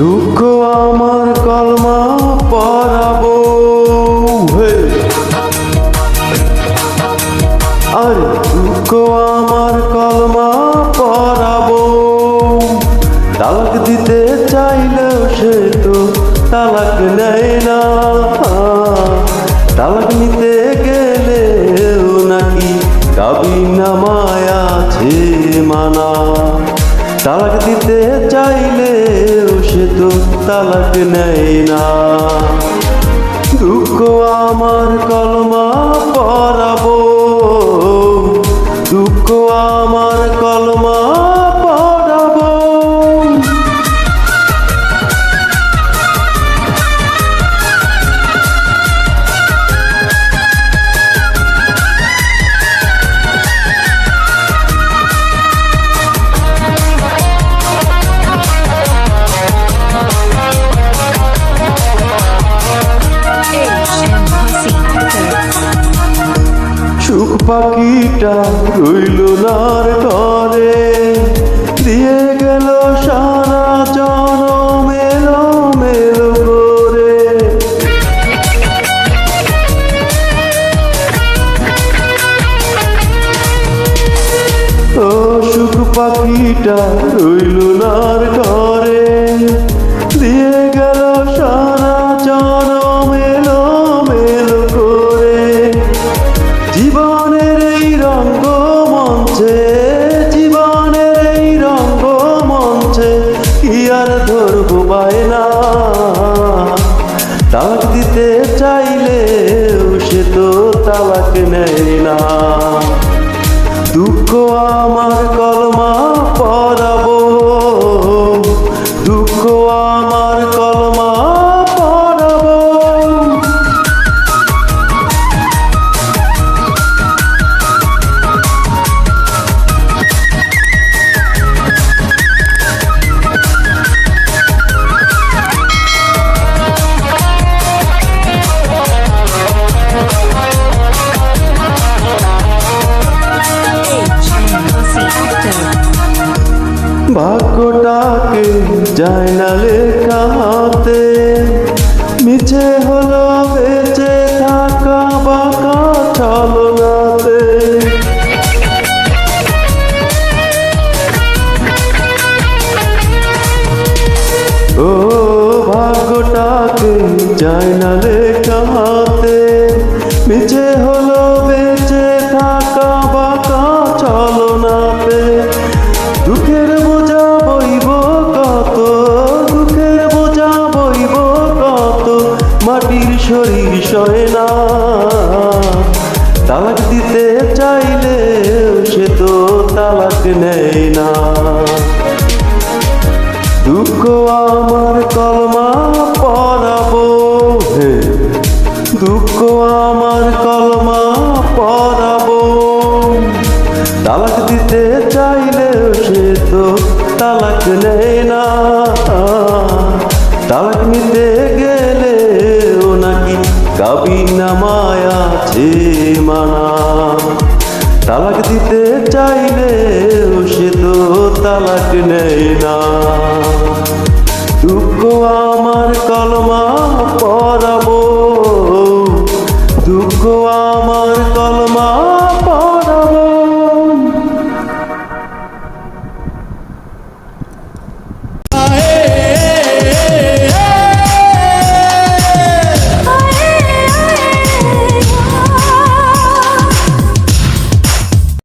দুঃখ আমার কলমা পড়াবো হে, আর দুঃখ আমার কলমা পড়াবো। তালাক দিতে চাইলেও সে তো তালাক নেয় না, তালাক নিতে গেলেও নাকি কাবিননামায় আছে মানা। তালাক দিতে চাইলেও সে তো তালাক নেয় না। দুঃখ আমার কলমা পড়াবো, দুঃখ আমার কলমা পড়াবো। সুখ পাখিটা রইল নার ঘরে, দিয়ে গেল সারা জনম এলো মেলো করে। ও সুখ পাখিটা রইল নার ঘরে, দিয়ে গেল সারা জনম এলো মেলো করে। জীবনের এই রঙ্গমঞ্চে, জীবনের এই রঙ্গমঞ্চে কি আর ধরবো বায়না। তালাক দিতে চাইলেও সে তো তালাক নেয় না। দুঃখ আমার কলমা পড়াবো, দুঃখ আমার কলমা পড়াবো। ভাগ্যটাকে যায় না লেখা হাতে, মিছে হলো বেঁচে থাকা বাঁকা ছলনাতে। ও ভাগ্যটাকে যায় না লেখা হাতে, মিছে হলো বেঁচে থাকা বাঁকা ছলনাতে। দুঃখের বোঝা বইব কত, দুঃখের বোঝা বইব কত, মাটির শরীর সয় না। তালাক দিতে চাইলেও সে তো তালাক নেয় না। দুঃখ আমার কলমা পড়াবো হে, দুঃখ আমার কলমা পড়াবো। তালাক দিতে চাইলেও সে তো তালাক নেয় না, তালাক নিতে গেলেও নাকি কাবিননামায় আছে মানা। তালাক দিতে চাইলেও সে তো তালাক নেয় না। দুঃখ আমার কলমা পড়াবো, দুঃখ আমার